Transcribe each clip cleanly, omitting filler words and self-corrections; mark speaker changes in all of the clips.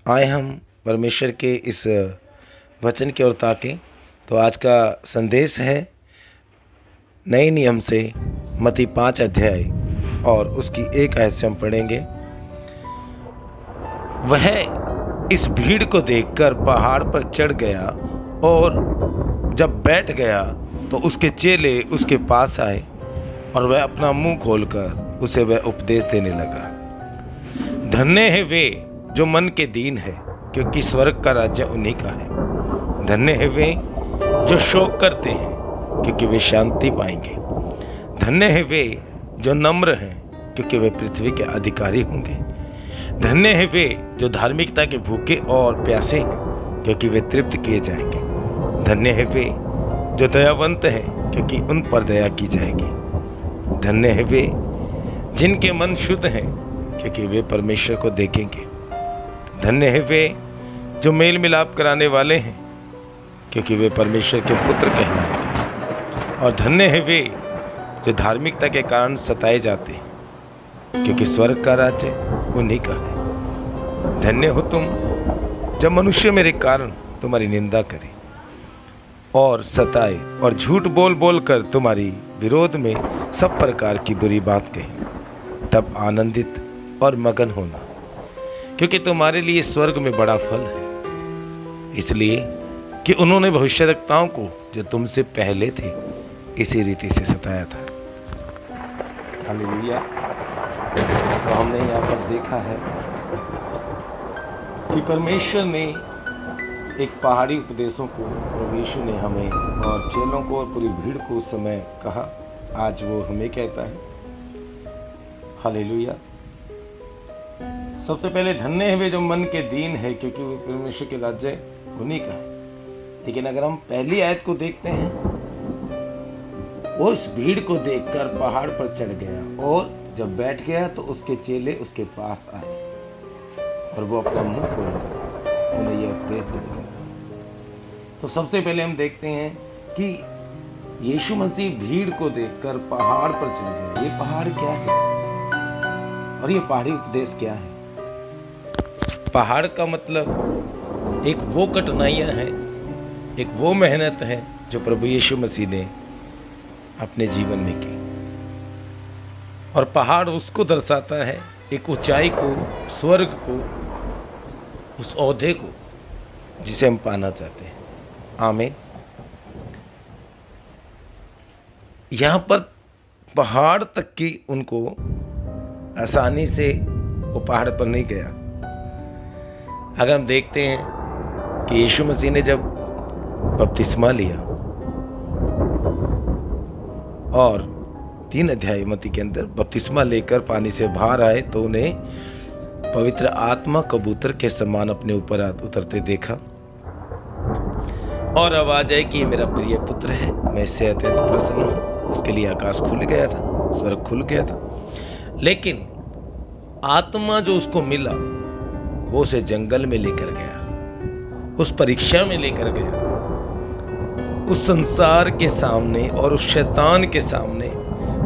Speaker 1: आए हम परमेश्वर के इस वचन की ओर ताकें। तो आज का संदेश है नए नियम से मत्ती 5 अध्याय और उसकी 1 आयत से हम पढ़ेंगे। वह इस भीड़ को देखकर पहाड़ पर चढ़ गया और जब बैठ गया तो उसके चेले उसके पास आए और वह अपना मुंह खोलकर उसे वह उपदेश देने लगा। धन्य है वे जो मन के दीन है, क्योंकि स्वर्ग का राज्य उन्हीं का है। धन्य है वे जो शोक करते हैं, क्योंकि वे शांति पाएंगे। धन्य है वे जो नम्र हैं, क्योंकि वे पृथ्वी के अधिकारी होंगे। धन्य है वे जो धार्मिकता के भूखे और प्यासे हैं, क्योंकि वे तृप्त किए जाएंगे। धन्य है वे जो दयावंत हैं, क्योंकि उन पर दया की जाएगी। धन्य है वे जिनके मन शुद्ध हैं, क्योंकि वे परमेश्वर को देखेंगे। धन्य है वे जो मेल मिलाप कराने वाले हैं, क्योंकि वे परमेश्वर के पुत्र कहलाएंगे। और धन्य है वे जो धार्मिकता के कारण सताए जाते हैं, क्योंकि स्वर्ग का राज्य उन्हीं का है। धन्य हो तुम जब मनुष्य मेरे कारण तुम्हारी निंदा करे और सताए और झूठ बोल बोल कर तुम्हारी विरोध में सब प्रकार की बुरी बात कहे। तब आनंदित और मगन होना, क्योंकि तुम्हारे लिए स्वर्ग में बड़ा फल है। इसलिए कि उन्होंने भविष्यद्वक्ताओं को जो तुमसे पहले थे इसी रीति से सताया था। हालेलुया। तो हमने यहाँ पर देखा है कि परमेश्वर ने एक पहाड़ी उपदेशों को प्रभु यीशु ने हमें और चेलों को और पूरी भीड़ को उस समय कहा। आज वो हमें कहता है। हालेलुया। सबसे पहले धन्य है वे जो मन के दीन है, क्योंकि वो परमेश्वर के राज्य उन्हीं का है। लेकिन अगर हम पहली आयत को देखते हैं, वो इस भीड़ को देखकर पहाड़ पर चढ़ गया और जब बैठ गया तो उसके चेले उसके पास आए और वो अपना मुंह खोलकर उन्हें यह उपदेश देने लगा। तो सबसे पहले हम देखते हैं कि यीशु मसीह भीड़ को देखकर पहाड़ पर चढ़ गया। ये पहाड़ क्या है और ये पहाड़ी उपदेश क्या है? पहाड़ का मतलब एक वो कठिनाइयां हैं, एक वो मेहनत है जो प्रभु यीशु मसीह ने अपने जीवन में की। और पहाड़ उसको दर्शाता है, एक ऊंचाई को, स्वर्ग को, उस ओहदे को जिसे हम पाना चाहते हैं। आमीन। यहाँ पर पहाड़ तक की उनको आसानी से वो पहाड़ पर नहीं गया। अगर हम देखते हैं कि यीशु मसीह ने जब बपतिस्मा लिया और 3 अध्याय मत्ती के अंदर बपतिस्मा लेकर पानी से बाहर आए तो उन्हें पवित्र आत्मा कबूतर के समान अपने ऊपर उतरते देखा और आवाज आई कि ये मेरा प्रिय पुत्र है, मैं इससे अत्यंत प्रसन्न हूं। उसके लिए आकाश खुल गया था, स्वर्ग खुल गया था। लेकिन आत्मा जो उसको मिला वो उसे जंगल में लेकर गया, उस परीक्षा में लेकर गया, उस संसार के सामने और उस शैतान के सामने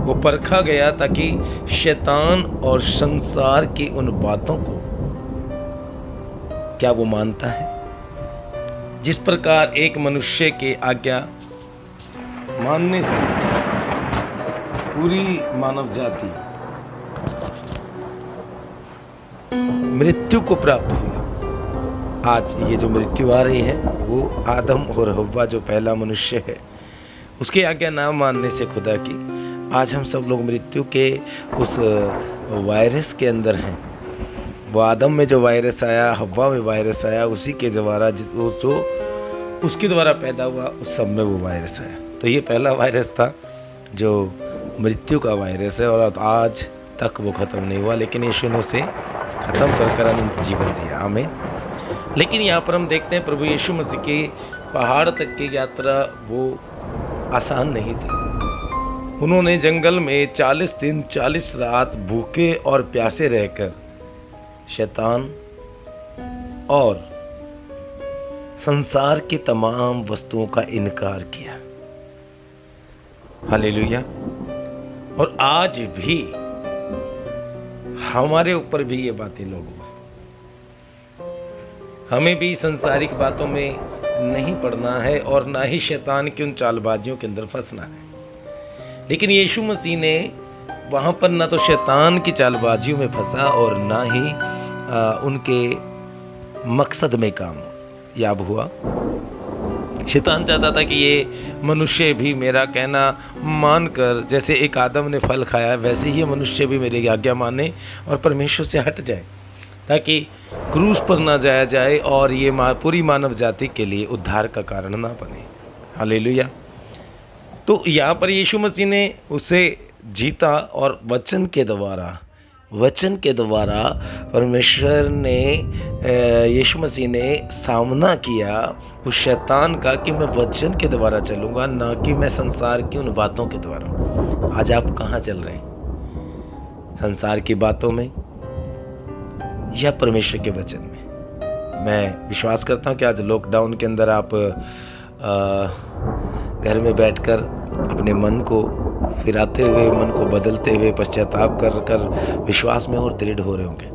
Speaker 1: वो परखा गया, ताकि शैतान और संसार की उन बातों को क्या वो मानता है। जिस प्रकार एक मनुष्य के आज्ञा मानने से पूरी मानव जाति मृत्यु को प्राप्त हुई। आज ये जो मृत्यु आ रही है वो आदम और हव्वा जो पहला मनुष्य है उसकी आज्ञा ना मानने से खुदा की, आज हम सब लोग मृत्यु के उस वायरस के अंदर हैं। वो आदम में जो वायरस आया, हव्वा में वायरस आया, उसी के द्वारा जो उसके द्वारा पैदा हुआ उस सब में वो वायरस आया। तो ये पहला वायरस था जो मृत्यु का वायरस है और आज तक वो ख़त्म नहीं हुआ, लेकिन यीशु ने उसे ख़त्म कर अनंत जीवन दिया। आमीन। लेकिन यहाँ पर हम देखते हैं प्रभु यीशु मसीह की पहाड़ तक की यात्रा वो आसान नहीं थी। उन्होंने जंगल में 40 दिन 40 रात भूखे और प्यासे रहकर शैतान और संसार की तमाम वस्तुओं का इनकार किया। हालेलुया। और आज भी हमारे ऊपर भी ये बातें लोगों हमें भी संसारिक बातों में नहीं पड़ना है और ना ही शैतान की उन चालबाजियों के अंदर फंसना है। लेकिन यीशु मसीह ने वहाँ पर ना तो शैतान की चालबाजियों में फंसा और ना ही उनके मकसद में कामयाब हुआ। शैतान चाहता था कि ये मनुष्य भी मेरा कहना मानकर, जैसे एक आदम ने फल खाया वैसे ही मनुष्य भी मेरी आज्ञा माने और परमेश्वर से हट जाए, ताकि क्रूस पर ना जाया जाए और ये पूरी मानव जाति के लिए उद्धार का कारण ना बने। हालेलुया। तो यहाँ पर यीशु मसीह ने उसे जीता और वचन के द्वारा परमेश्वर ने, यीशु मसीह ने सामना किया उस शैतान का कि मैं वचन के द्वारा चलूँगा, ना कि मैं संसार की उन बातों के द्वारा। आज आप कहाँ चल रहे हैं? संसार की बातों में या परमेश्वर के वचन में? मैं विश्वास करता हूँ कि आज लॉकडाउन के अंदर आप घर में बैठकर अपने मन को फिराते हुए, मन को बदलते हुए, पश्चाताप कर विश्वास में और दृढ़ हो रहे होंगे।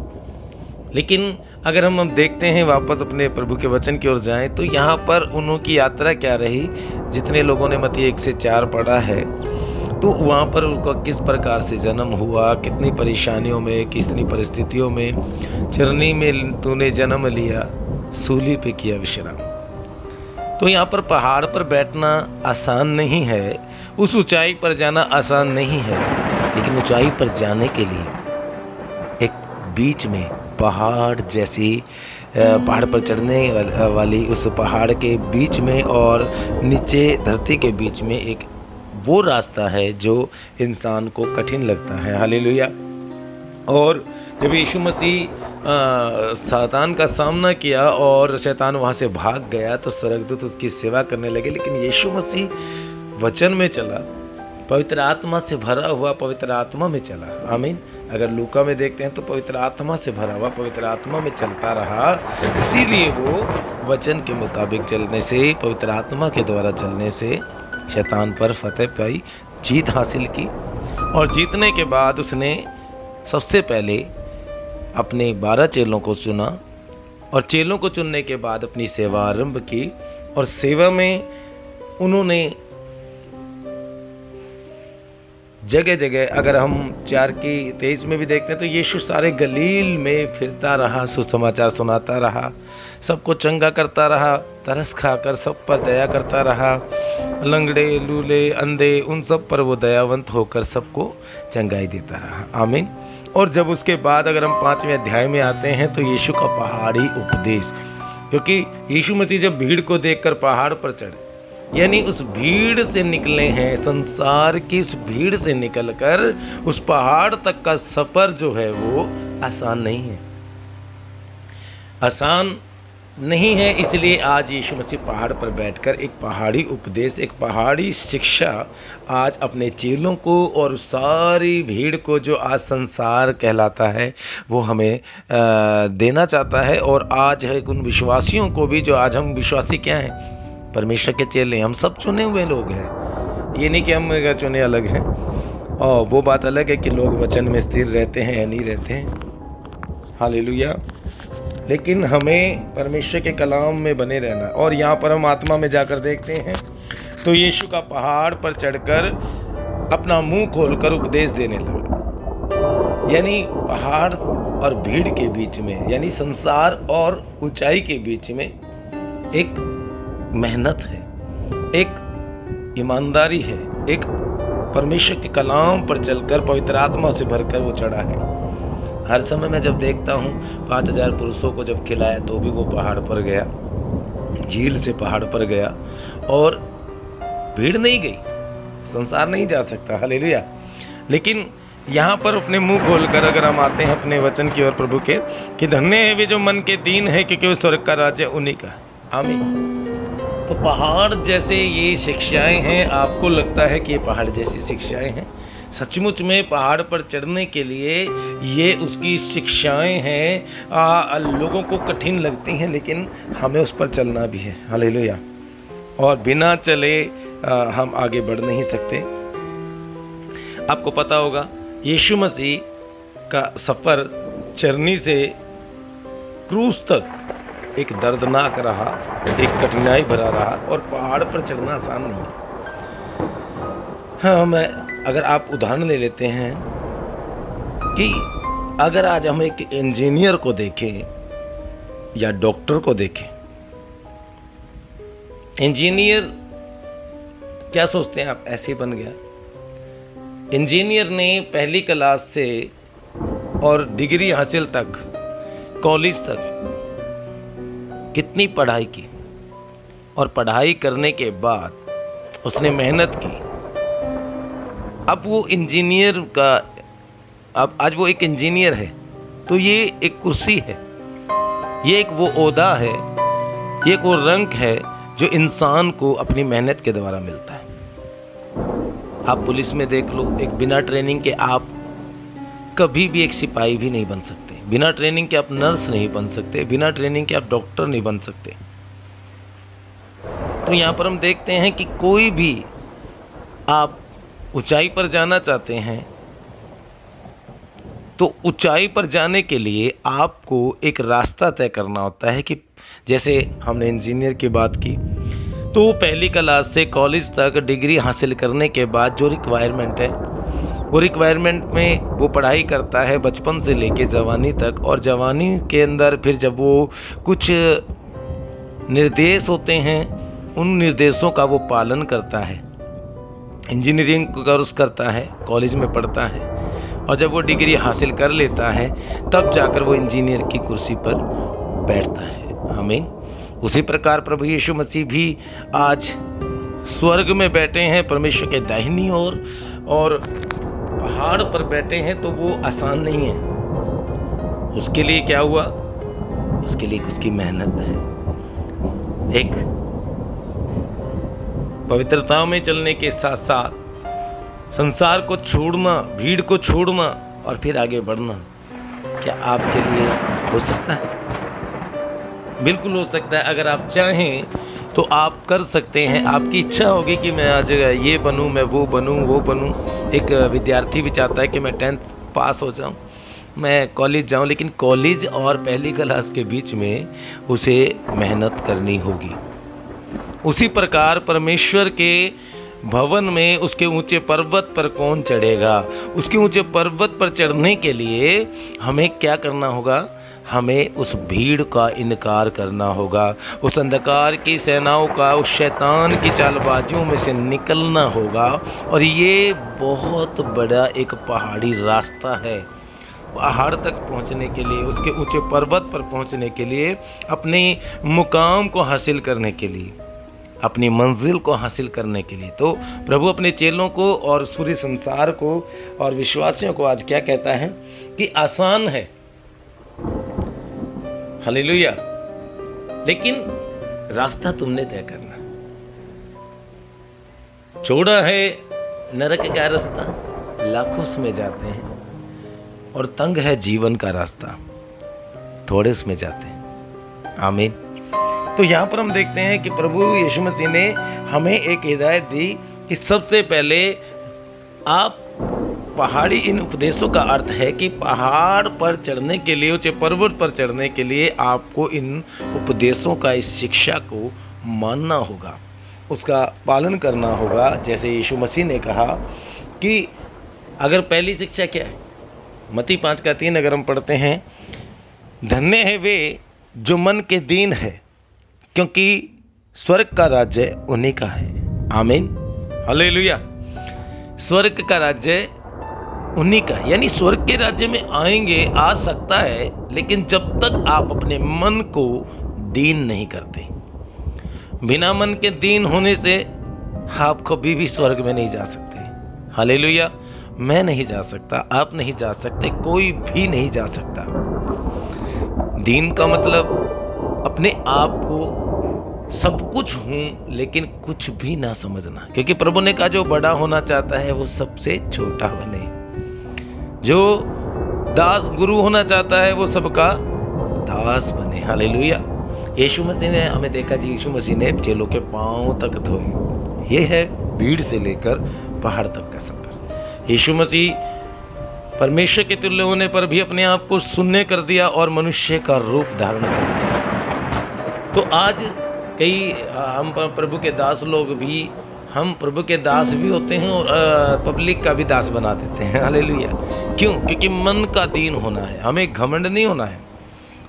Speaker 1: लेकिन अगर हम देखते हैं वापस अपने प्रभु के वचन की ओर जाएं, तो यहाँ पर उन्हों की यात्रा क्या रही। जितने लोगों ने मत्ती 1 से 4 पढ़ा है, तो वहाँ पर उनका किस प्रकार से जन्म हुआ, कितनी परेशानियों में, कितनी परिस्थितियों में, चरनी में तूने जन्म लिया, सूली पे किया विश्राम। तो यहाँ पर पहाड़ पर बैठना आसान नहीं है, उस ऊंचाई पर जाना आसान नहीं है, लेकिन ऊंचाई पर जाने के लिए एक बीच में पहाड़ जैसी, पहाड़ पर चढ़ने वाली उस पहाड़ के बीच में और नीचे धरती के बीच में एक वो रास्ता है जो इंसान को कठिन लगता है। हालेलुया। और जब यीशु मसीह शैतान का सामना किया और शैतान वहाँ से भाग गया, तो स्वर्गदूत उसकी सेवा करने लगे। लेकिन यीशु मसीह वचन में चला, पवित्र आत्मा से भरा हुआ, पवित्र आत्मा में चला। आमीन। अगर लूका में देखते हैं तो पवित्र आत्मा से भरा हुआ, पवित्र आत्मा में चलता रहा। इसीलिए वो वचन के मुताबिक चलने से, पवित्र आत्मा के द्वारा चलने से शैतान पर फतेह पाई, जीत हासिल की। और जीतने के बाद उसने सबसे पहले अपने 12 चेलों को चुना और चेलों को चुनने के बाद अपनी सेवा आरंभ की। और सेवा में उन्होंने जगह जगह, अगर हम 4:23 में भी देखते हैं, तो यीशु सारे गलील में फिरता रहा, सुसमाचार सुनाता रहा, सबको चंगा करता रहा, तरस खाकर सब पर दया करता रहा, लंगड़े, लूले, अंधे, उन सब पर वो दयावंत होकर सबको चंगाई देता रहा। आमीन। और जब उसके बाद अगर हम 5वें अध्याय में आते हैं, तो यीशु का पहाड़ी उपदेश, क्योंकि यीशु मसीह जब भीड़ को देखकर पहाड़ पर चढ़े, यानी उस भीड़ से निकले हैं, संसार की उस भीड़ से निकलकर उस पहाड़ तक का सफर जो है वो आसान नहीं है, आसान नहीं है। इसलिए आज यीशु मसीह पहाड़ पर बैठकर एक पहाड़ी उपदेश, एक पहाड़ी शिक्षा आज अपने चेलों को और सारी भीड़ को, जो आज संसार कहलाता है, वो हमें देना चाहता है। और आज है उन विश्वासियों को भी, जो आज हम विश्वासी क्या हैं, परमेश्वर के चेले, हम सब चुने हुए लोग हैं। ये नहीं कि हम चुने अलग हैं, और वो बात अलग है कि लोग वचन में स्थिर रहते हैं या नहीं रहते हैं। हालेलुया। लेकिन हमें परमेश्वर के कलाम में बने रहना। और यहाँ पर हम आत्मा में जाकर देखते हैं, तो यीशु का पहाड़ पर चढ़कर अपना मुंह खोलकर उपदेश देने लगा। यानी पहाड़ और भीड़ के बीच में, यानी संसार और ऊंचाई के बीच में एक मेहनत है, एक ईमानदारी है, एक परमेश्वर के कलाम पर चलकर पवित्र आत्मा से भरकर वो चढ़ा है। हर समय मैं जब देखता हूँ 5000 पुरुषों को जब खिलाया, तो भी वो पहाड़ पर गया, झील से पहाड़ पर गया, और भीड़ नहीं गई, संसार नहीं जा सकता। हालेलुया। लेकिन यहाँ पर अपने मुंह खोलकर अगर हम आते हैं अपने वचन की ओर प्रभु के, कि धन्य है वे जो मन के दीन है, क्योंकि उस स्वर्ग का राज्य उन्हीं का। आमीन। तो पहाड़ जैसे ये शिक्षाएं हैं, आपको लगता है कि ये पहाड़ जैसी शिक्षाएं हैं? सचमुच में पहाड़ पर चढ़ने के लिए ये उसकी शिक्षाएं हैं। लोगों को कठिन लगती हैं, लेकिन हमें उस पर चलना भी है। हालेलुया। और बिना चले हम आगे बढ़ नहीं सकते। आपको पता होगा यीशु मसीह का सफ़र चरनी से क्रूस तक एक दर्दनाक रहा, एक कठिनाई भरा रहा और पहाड़ पर चढ़ना आसान नहीं है। हाँ, अगर आप उदाहरण ले लेते हैं कि अगर आज हम एक इंजीनियर को देखें या डॉक्टर को देखें, इंजीनियर क्या सोचते हैं आप, ऐसे बन गया। इंजीनियर ने पहली क्लास से और डिग्री हासिल तक, कॉलेज तक कितनी पढ़ाई की, और पढ़ाई करने के बाद उसने मेहनत की। अब वो इंजीनियर का, अब आज वो एक इंजीनियर है, तो ये एक कुर्सी है, ये एक वो ओहदा है, ये एक वो रंक है जो इंसान को अपनी मेहनत के द्वारा मिलता है। आप पुलिस में देख लो, एक बिना ट्रेनिंग के आप कभी भी एक सिपाही भी नहीं बन सकते, बिना ट्रेनिंग के आप नर्स नहीं बन सकते, बिना ट्रेनिंग के आप डॉक्टर नहीं बन सकते। तो यहाँ पर हम देखते हैं कि कोई भी आप ऊंचाई पर जाना चाहते हैं तो ऊंचाई पर जाने के लिए आपको एक रास्ता तय करना होता है। कि जैसे हमने इंजीनियर की बात की, तो पहली क्लास से कॉलेज तक डिग्री हासिल करने के बाद जो रिक्वायरमेंट है, वो रिक्वायरमेंट में वो पढ़ाई करता है बचपन से लेके जवानी तक, और जवानी के अंदर फिर जब वो कुछ निर्देश होते हैं उन निर्देशों का वो पालन करता है, इंजीनियरिंग कोर्स करता है, कॉलेज में पढ़ता है, और जब वो डिग्री हासिल कर लेता है तब जाकर वो इंजीनियर की कुर्सी पर बैठता है। हमें उसी प्रकार प्रभु यीशु मसीह भी आज स्वर्ग में बैठे हैं परमेश्वर के दाहिनी ओर, और पहाड़ पर बैठे हैं, तो वो आसान नहीं है। उसके लिए क्या हुआ, उसके लिए उसकी मेहनत है, एक पवित्रता में चलने के साथ साथ संसार को छोड़ना, भीड़ को छोड़ना और फिर आगे बढ़ना। क्या आपके लिए हो सकता है? बिल्कुल हो सकता है। अगर आप चाहें तो आप कर सकते हैं। आपकी इच्छा होगी कि मैं आज ये बनूं, मैं वो बनूं। एक विद्यार्थी भी चाहता है कि मैं 10th पास हो जाऊं, मैं कॉलेज जाऊं, लेकिन कॉलेज और पहली क्लास के बीच में उसे मेहनत करनी होगी। उसी प्रकार परमेश्वर के भवन में उसके ऊंचे पर्वत पर कौन चढ़ेगा? उसके ऊंचे पर्वत पर चढ़ने के लिए हमें क्या करना होगा? हमें उस भीड़ का इनकार करना होगा, उस अंधकार की सेनाओं का, उस शैतान की चालबाजियों में से निकलना होगा। और ये बहुत बड़ा एक पहाड़ी रास्ता है। पहाड़ तक पहुंचने के लिए, उसके ऊंचे पर्वत पर पहुंचने के लिए, अपने मुकाम को हासिल करने के लिए, अपनी मंजिल को हासिल करने के लिए। तो प्रभु अपने चेलों को और पूरे संसार को और विश्वासियों को आज क्या कहता है कि आसान है, हालेलुया, लेकिन रास्ता तुमने तय करना। चौड़ा है नरक का रास्ता, लाखों उसमें जाते हैं, और तंग है जीवन का रास्ता, थोड़े उसमें जाते हैं। आमीन। तो यहाँ पर हम देखते हैं कि प्रभु यीशु मसीह ने हमें एक हिदायत दी कि सबसे पहले आप पहाड़ी, इन उपदेशों का अर्थ है कि पहाड़ पर चढ़ने के लिए, ऊंचे पर्वत पर चढ़ने के लिए आपको इन उपदेशों का, इस शिक्षा को मानना होगा, उसका पालन करना होगा। जैसे यीशु मसीह ने कहा कि अगर पहली शिक्षा क्या है, मत्ती 5:3 अगर हम पढ़ते हैं, धन्य है वे जो मन के दीन है, क्योंकि स्वर्ग का राज्य उन्हीं का है। आमीन, हालेलुया। स्वर्ग का राज्य उन्हीं का, यानी स्वर्ग के राज्य में आएंगे, आ सकता है, लेकिन जब तक आप अपने मन को दीन नहीं करते। बिना मन के दीन होने से आप कभी भी स्वर्ग में नहीं जा सकते। हालेलुया। मैं नहीं जा सकता, आप नहीं जा सकते, कोई भी नहीं जा सकता। दीन का मतलब अपने आप को सब कुछ हूं लेकिन कुछ भी ना समझना, क्योंकि प्रभु ने कहा जो बड़ा होना चाहता है वो सबसे छोटा बने, जो दास गुरु होना चाहता है वो सबका दास बने। हालेलुया। यीशु मसीह ने हमें देखा जी, यीशु मसीह ने चेलों के पांव तक धोए। ये है भीड़ से लेकर पहाड़ तक का सफर। यीशु मसीह परमेश्वर के तुल्य होने पर भी अपने आप को शून्य कर दिया और मनुष्य का रूप धारण कर दिया। तो आज कई हम प्रभु के दास लोग भी, हम प्रभु के दास भी होते हैं और पब्लिक का भी दास बना देते हैं। हालेलुया। क्यों? क्योंकि मन का दीन होना है, हमें घमंड नहीं होना है।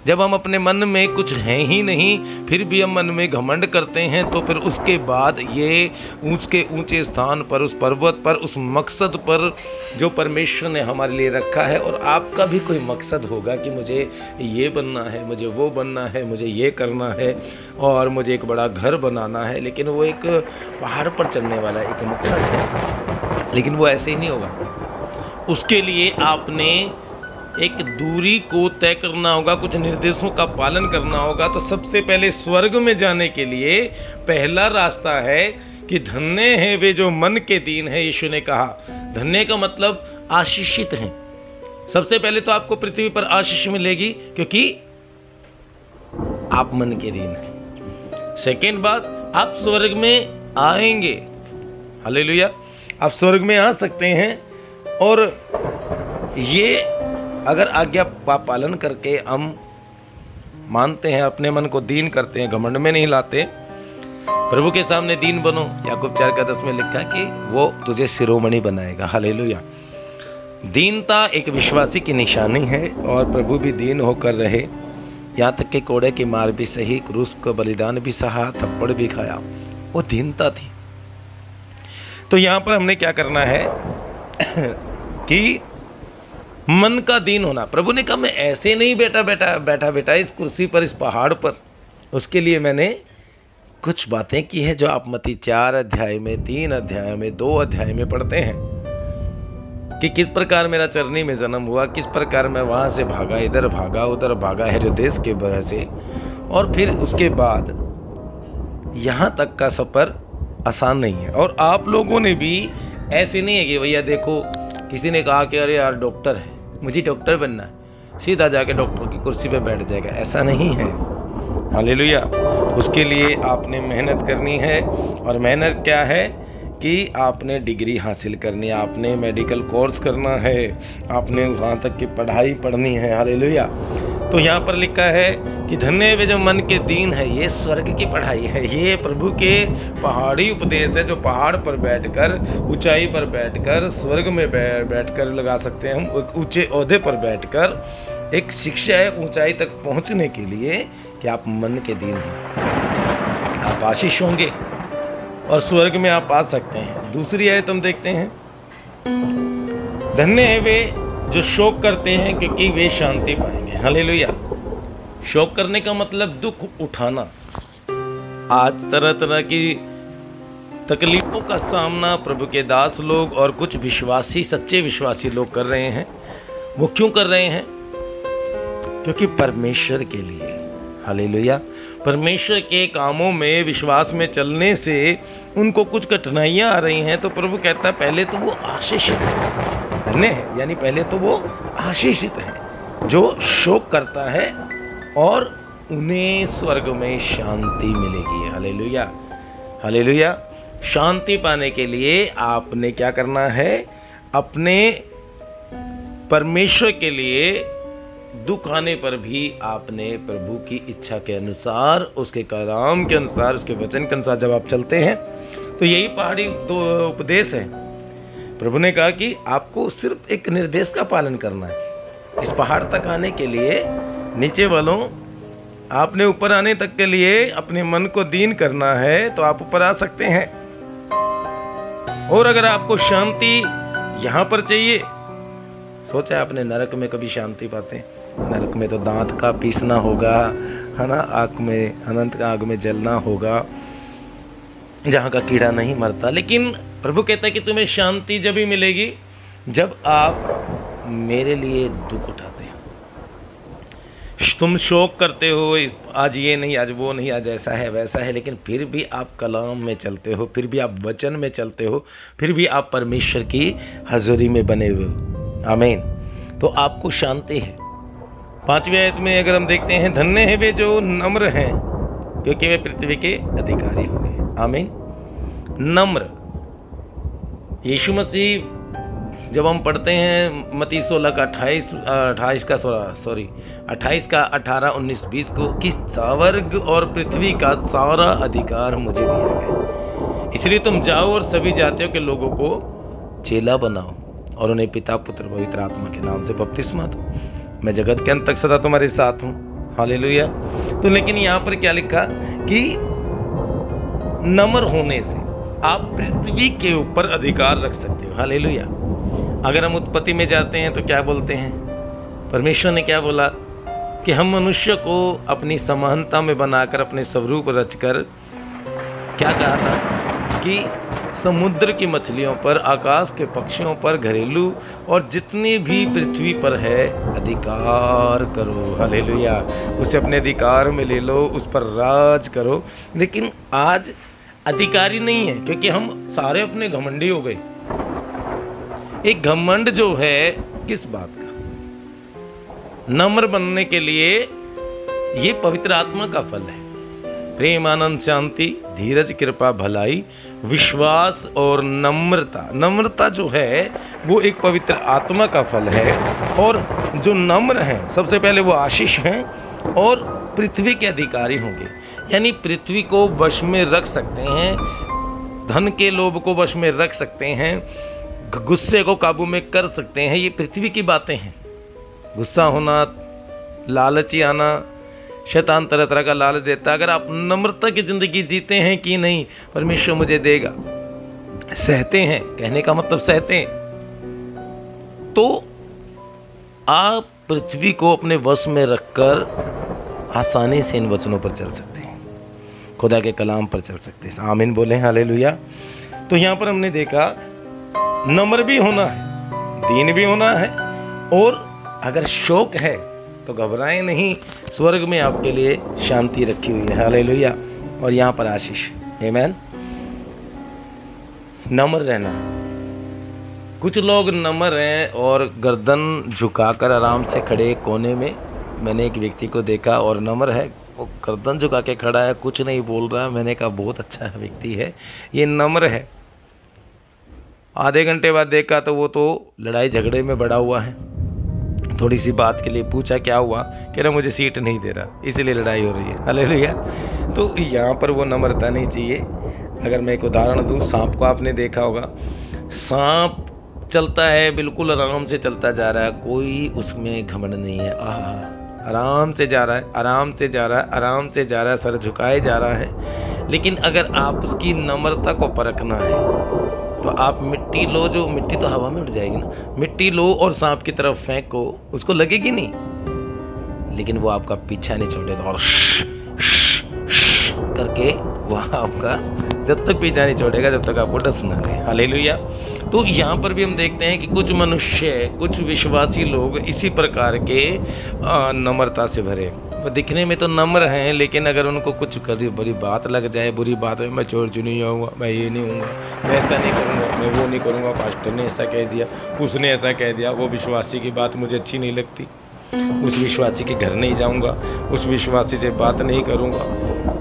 Speaker 1: जब हम अपने मन में कुछ है ही नहीं फिर भी हम मन में घमंड करते हैं, तो फिर उसके बाद ये उसके ऊंचे स्थान पर, उस पर्वत पर, उस मकसद पर जो परमेश्वर ने हमारे लिए रखा है, और आपका भी कोई मकसद होगा कि मुझे ये बनना है, मुझे वो बनना है, मुझे ये करना है और मुझे एक बड़ा घर बनाना है, लेकिन वो एक पहाड़ पर चढ़ने वाला एक मकसद है, लेकिन वो ऐसे ही नहीं होगा। उसके लिए आपने एक दूरी को तय करना होगा, कुछ निर्देशों का पालन करना होगा। तो सबसे पहले स्वर्ग में जाने के लिए पहला रास्ता है कि धन्य है वे जो मन के दीन है। यीशु ने कहा, धन्य का मतलब आशीषित हैं। सबसे पहले तो आपको पृथ्वी पर आशीष मिलेगी क्योंकि आप मन के दीन हैं। सेकेंड बात, आप स्वर्ग में आएंगे। हालेलुया। आप स्वर्ग में आ सकते हैं, और ये अगर आज्ञा पालन करके हम मानते हैं, अपने मन को दीन करते हैं, घमंड में नहीं लाते, प्रभु के सामने दीन बनो। याकूब 4:10 में लिखा कि वो तुझे शिरोमणि बनाएगा। हालेलुया। दीनता एक विश्वासी की निशानी है, और प्रभु भी दीन होकर रहे, यहाँ तक कि कोड़े की मार भी सही, क्रूस का बलिदान भी सहा, थप्पड़ भी खाया। वो दीनता थी। तो यहाँ पर हमने क्या करना है कि मन का दीन होना। प्रभु ने कहा, मैं ऐसे नहीं बैठा इस कुर्सी पर, इस पहाड़ पर। उसके लिए मैंने कुछ बातें की है जो आप मत्ती 4 अध्याय में, 3 अध्याय में, 2 अध्याय में पढ़ते हैं कि किस प्रकार मेरा चरनी में जन्म हुआ, किस प्रकार मैं वहां से भागा, इधर भागा, उधर भागा, हेरोदेस के वजह से, और फिर उसके बाद यहाँ तक का सफ़र आसान नहीं है। और आप लोगों ने भी ऐसे नहीं है कि भैया देखो, किसी ने कहा कि अरे यार डॉक्टर है, मुझे डॉक्टर बनना है, सीधा जाके डॉक्टर की कुर्सी पे बैठ जाएगा। ऐसा नहीं है। हालेलुया। उसके लिए आपने मेहनत करनी है, और मेहनत क्या है कि आपने डिग्री हासिल करनी है, आपने मेडिकल कोर्स करना है, आपने वहाँ तक की पढ़ाई पढ़नी है। हालेलुया। तो यहाँ पर लिखा है कि धन्य वे जो मन के दीन है। ये स्वर्ग की पढ़ाई है, ये प्रभु के पहाड़ी उपदेश है, जो पहाड़ पर बैठकर, ऊंचाई पर बैठकर, स्वर्ग में बैठकर लगा सकते हैं हम, ऊंचे ओहदे पर बैठकर एक शिक्षा है ऊंचाई तक पहुँचने के लिए कि आप मन के दीन हैं। आप आशीष होंगे और स्वर्ग में आप आ सकते हैं। दूसरी आयत हम देखते हैं, धन्य है वे जो शोक करते हैं क्योंकि वे शांति पाएंगे। हालेलुया। शोक करने का मतलब दुख उठाना। आज तरह तरह की तकलीफों का सामना प्रभु के दास लोग और कुछ विश्वासी, सच्चे विश्वासी लोग कर रहे हैं। वो क्यों कर रहे हैं? क्योंकि परमेश्वर के लिए। हालेलुया। परमेश्वर के कामों में, विश्वास में चलने से उनको कुछ कठिनाइयां आ रही हैं, तो प्रभु कहता है पहले तो वो आशीषित है, यानी पहले तो वो आशीषित है जो शोक करता है, और उन्हें स्वर्ग में शांति मिलेगी। हालेलुया। हालेलुया। शांति पाने के लिए आपने क्या करना है? अपने परमेश्वर के लिए दुख आने पर भी आपने प्रभु की इच्छा के अनुसार, उसके कलाम के अनुसार, उसके वचन के अनुसार जब आप चलते हैं, तो यही पहाड़ी उपदेश है। प्रभु ने कहा कि आपको सिर्फ एक निर्देश का पालन करना है। इस पहाड़ तक आने के लिए, नीचे वालों, आपने ऊपर आने तक के लिए अपने मन को दीन करना है, तो आप ऊपर आ सकते हैं। और अगर आपको शांति यहाँ पर चाहिए, सोचा आपने नरक में कभी शांति पाते हैं? नरक में तो दांत का पीसना होगा, है ना, आग में, अनंत आग में जलना होगा, जहाँ का कीड़ा नहीं मरता। लेकिन प्रभु कहता है कि तुम्हें शांति जब ही मिलेगी जब आप मेरे लिए दुख उठाते हो। तुम शोक करते हो, आज ये नहीं, आज वो नहीं, आज ऐसा है वैसा है, लेकिन फिर भी आप कलाम में चलते हो, फिर भी आप वचन में चलते हो, फिर भी आप परमेश्वर की हजूरी में बने हुए हो। आमीन। तो आपको शांति है। 5वीं आयत में अगर हम देखते हैं, धन्य है वे जो नम्र हैं क्योंकि वे पृथ्वी के अधिकारी होंगे। आमीन। नम्र, यीशु मसीह जब हम पढ़ते हैं मत्ती 16 का 28 का 18 19 20 को कि स्वर्ग और पृथ्वी का सारा अधिकार मुझे दिया गया, इसलिए तुम जाओ और सभी जातियों के लोगों को चेला बनाओ और उन्हें पिता पुत्र पवित्र आत्मा के नाम से बपतिस्मा दो। मैं जगत के अंत तक सदा तुम्हारे साथ हूँ। हालेलुया। तो लेकिन यहाँ पर क्या लिखा कि नम्र होने से आप पृथ्वी के ऊपर अधिकार रख सकते हो। हालेलुया। अगर हम उत्पत्ति में जाते हैं तो क्या बोलते हैं, परमेश्वर ने क्या बोला कि हम मनुष्य को अपनी समानता में बनाकर अपने स्वरूप रचकर, क्या कहा था कि समुद्र की मछलियों पर, आकाश के पक्षियों पर, घरेलू और जितनी भी पृथ्वी पर है अधिकार करो। हालेलुया। उसे अपने अधिकार में ले लो, उस पर राज करो। लेकिन आज अधिकारी नहीं है, क्योंकि हम सारे अपने घमंडी हो गए। एक घमंड जो है किस बात का, नम्र बनने के लिए ये पवित्र आत्मा का फल है। प्रेम, आनंद, शांति, धीरज, कृपा, भलाई, विश्वास और नम्रता। नम्रता जो है वो एक पवित्र आत्मा का फल है। और जो नम्र हैं सबसे पहले वो आशीष हैं और पृथ्वी के अधिकारी होंगे, यानी पृथ्वी को वश में रख सकते हैं, धन के लोभ को वश में रख सकते हैं, गुस्से को काबू में कर सकते हैं। ये पृथ्वी की बातें हैं। गुस्सा होना, लालची आना, शैतान तरह तरह का लालच देता। अगर आप नम्रता की जिंदगी जीते हैं कि नहीं, परमेश्वर मुझे देगा, सहते हैं, कहने का मतलब सहते हैं, तो आप पृथ्वी को अपने वश में रखकर आसानी से इन वचनों पर चल सकते हैं, खुदा के कलाम पर चल सकते हैं। आमीन बोले, हालेलुया। तो यहाँ पर हमने देखा नम्र भी होना है, दीन भी होना है, और अगर शौक है तो घबराएं नहीं, स्वर्ग में आपके लिए शांति रखी हुई है। हालेलुया। और यहाँ पर आशीष। आमीन। नम्र रहना। कुछ लोग नम्र हैं और गर्दन झुकाकर आराम से खड़े कोने में। मैंने एक व्यक्ति को देखा और नम्र है, वो गर्दन झुका के खड़ा है, कुछ नहीं बोल रहा। मैंने कहा बहुत अच्छा व्यक्ति है, ये नम्र है। आधे घंटे बाद देखा तो वो तो लड़ाई झगड़े में बड़ा हुआ है। थोड़ी सी बात के लिए पूछा क्या हुआ, कह रहा मुझे सीट नहीं दे रहा, इसलिए लड़ाई हो रही है। हालेलुया। तो यहाँ पर वो नम्रता नहीं चाहिए। अगर मैं एक उदाहरण दूँ, सांप को आपने देखा होगा, सांप चलता है, बिल्कुल आराम से चलता जा रहा है, कोई उसमें घमंड नहीं है। आराम से जा रहा है, आराम से जा रहा है, आराम से जा रहा है, सर झुकाए जा रहा है। लेकिन अगर आप उसकी नम्रता को परखना है तो आप मिट्टी लो, जो मिट्टी तो हवा में उड़ जाएगी ना, मिट्टी लो और सांप की तरफ फेंको, उसको लगेगी नहीं, लेकिन वो आपका पीछा नहीं छोड़ेगा और करके वह आपका जब तक पीछा नहीं छोड़ेगा जब तक आपको डस ना रहे। हालेलुया। तो यहाँ पर भी हम देखते हैं कि कुछ मनुष्य, कुछ विश्वासी लोग इसी प्रकार के नम्रता से भरे, वो दिखने में तो नम्र हैं, लेकिन अगर उनको कुछ कभी बड़ी बात लग जाए, बुरी बात है, मैं चोर नहीं आऊँगा, मैं ये नहीं हूँगा, मैं ऐसा नहीं करूँगा, मैं वो नहीं करूँगा, पास्टर ने ऐसा कह दिया, उसने ऐसा कह दिया, वो विश्वासी की बात मुझे अच्छी नहीं लगती, उस विश्वासी के घर नहीं जाऊँगा, उस विश्वासी से बात नहीं करूँगा,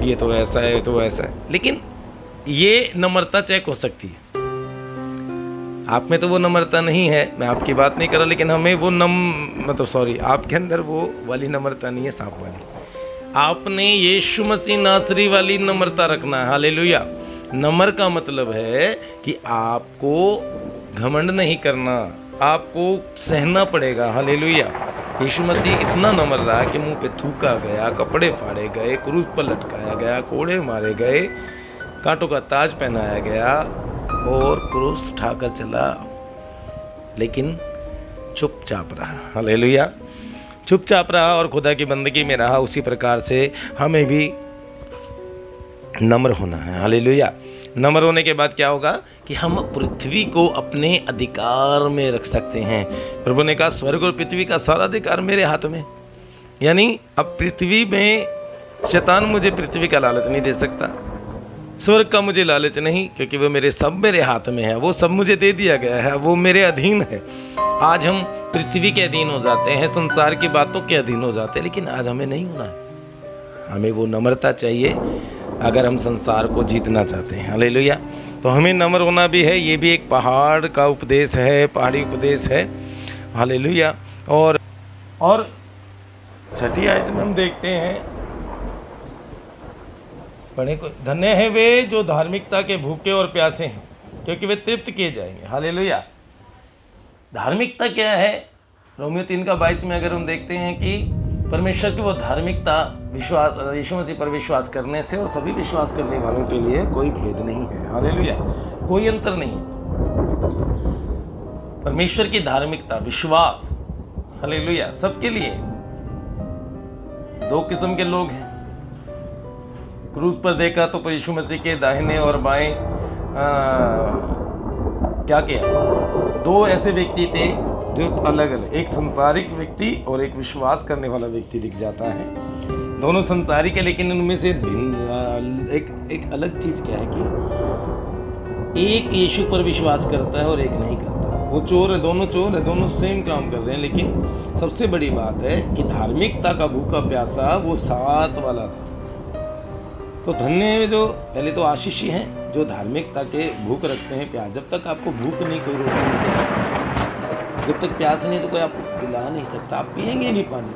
Speaker 1: ये तो ऐसा है, तो ऐसा है। लेकिन ये नम्रता चेक हो सकती है। आप में तो वो नम्रता नहीं है, मैं आपकी बात नहीं कर रहा, लेकिन हमें वो आपके अंदर वो वाली नम्रता नहीं है, सांप वाली। आपने यीशु मसीह नासरी वाली नम्रता रखना है। हालेलुया। नम्र का मतलब है कि आपको घमंड नहीं करना, आपको सहना पड़ेगा। हालेलुया। यीशु मसीह इतना नम्र रहा कि मुंह पे थूका गया, कपड़े फाड़े गए, क्रूस पर लटकाया गया, कोड़े मारे गए, कांटों का ताज पहनाया गया और क्रूस उठाकर चला, लेकिन चुपचाप रहा। हालेलुया। चुपचाप रहा और खुदा की बंदगी में रहा। उसी प्रकार से हमें भी नम्र होना है। हालेलुया। नम्र होने के बाद क्या होगा कि हम पृथ्वी को अपने अधिकार में रख सकते हैं। प्रभु ने कहा स्वर्ग और पृथ्वी का सारा अधिकार मेरे हाथ में। यानी अब पृथ्वी में शैतान मुझे पृथ्वी का लालच नहीं दे सकता, स्वर्ग का मुझे लालच नहीं, क्योंकि वो मेरे हाथ में है, वो सब मुझे दे दिया गया है, वो मेरे अधीन है। आज हम पृथ्वी के अधीन हो जाते हैं, संसार की बातों के अधीन हो जाते हैं, लेकिन आज हमें नहीं होना है। हमें वो नम्रता चाहिए अगर हम संसार को जीतना चाहते हैं। हालेलुया। तो तो हमें नम्र होना भी है। ये भी एक पहाड़ का उपदेश है, पहाड़ी उपदेश है। हालेलुया। और छठी आयत में हम देखते हैं, पढ़े को, धन्य है वे जो धार्मिकता के भूखे और प्यासे हैं, क्योंकि वे तृप्त किए जाएंगे। हालेलुया। धार्मिकता क्या है? रोमियो 3:22 में अगर हम देखते हैं कि परमेश्वर की वो धार्मिकता विश्वास, यीशु मसीह पर विश्वास करने से और सभी विश्वास करने वालों के लिए कोई भेद नहीं है। हालेलुया। कोई अंतर नहीं है। परमेश्वर की धार्मिकता, विश्वास, हालेलुया, सबके लिए। दो किस्म के लोग हैं। क्रूस पर देखा तो यीशु मसीह के दाहिने और बाएं क्या किया? दो ऐसे व्यक्ति थे जो अलग अलग, एक संसारिक व्यक्ति और एक विश्वास करने वाला व्यक्ति दिख जाता है। दोनों संसारिक है, लेकिन उनमें से एक अलग चीज क्या है कि एक यीशु पर विश्वास करता है और एक नहीं करता। वो चोर है, दोनों सेम काम कर रहे हैं, लेकिन सबसे बड़ी बात है कि धार्मिकता का भूखा प्यासा वो साथ वाला था। तो धन्य है जो, पहले तो आशीषी हैं जो धार्मिकता के भूख रखते हैं, प्यास। जब तक आपको भूख नहीं, कोई रोटी नहीं दे सकता। जब तक प्यास नहीं तो कोई आपको पिला नहीं सकता, आप पिएंगे नहीं पानी।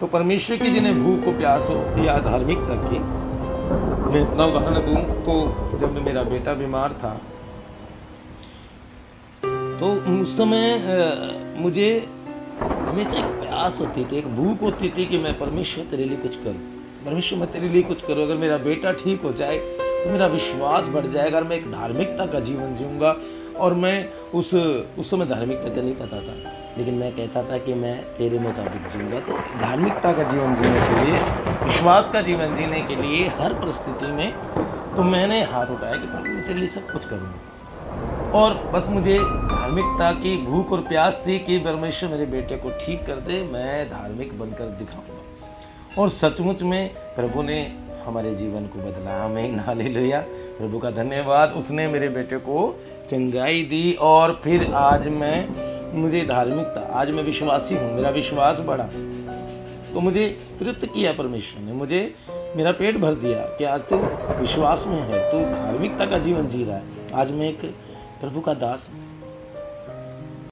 Speaker 1: तो परमेश्वर की जिन्हें भूख हो, प्यास हो या धार्मिकता की, मैं इतना उदाहरण दूं तो जब मेरा बेटा बीमार था तो उस समय मुझे हमेशा एक प्यास होती थी, एक भूख होती थी कि मैं परमेश्वर तेरे लिए कुछ करूं, परमेश्वर मैं तेरे लिए कुछ करूं। अगर मेरा बेटा ठीक हो जाए तो मेरा विश्वास बढ़ जाएगा, मैं एक धार्मिकता का जीवन जीऊँगा। और मैं उस समय धार्मिकता का नहीं पता था, लेकिन मैं कहता था कि मैं तेरे मुताबिक जीऊँगा। तो धार्मिकता का जीवन जीने के लिए, विश्वास का जीवन जीने के लिए हर परिस्थिति में तो मैंने हाथ उठाया कि प्रभु मैं तेरे लिए सब कुछ करूँगा। और बस मुझे धार्मिकता की भूख और प्यास थी कि परमेश्वर मेरे बेटे को ठीक कर दे, मैं धार्मिक बनकर दिखाऊंगा। और सचमुच में प्रभु ने हमारे जीवन को बदला। आमीन, हालेलुया। प्रभु का धन्यवाद। उसने मेरे बेटे को चंगाई दी और फिर आज मुझे धार्मिकता, आज मैं विश्वासी हूँ, मेरा विश्वास बढ़ा। तो मुझे तृप्त किया परमेश्वर ने, मुझे मेरा पेट भर दिया कि आज तो विश्वास में है, तो धार्मिकता का जीवन जी रहा है। आज मैं एक प्रभु का दास हूँ।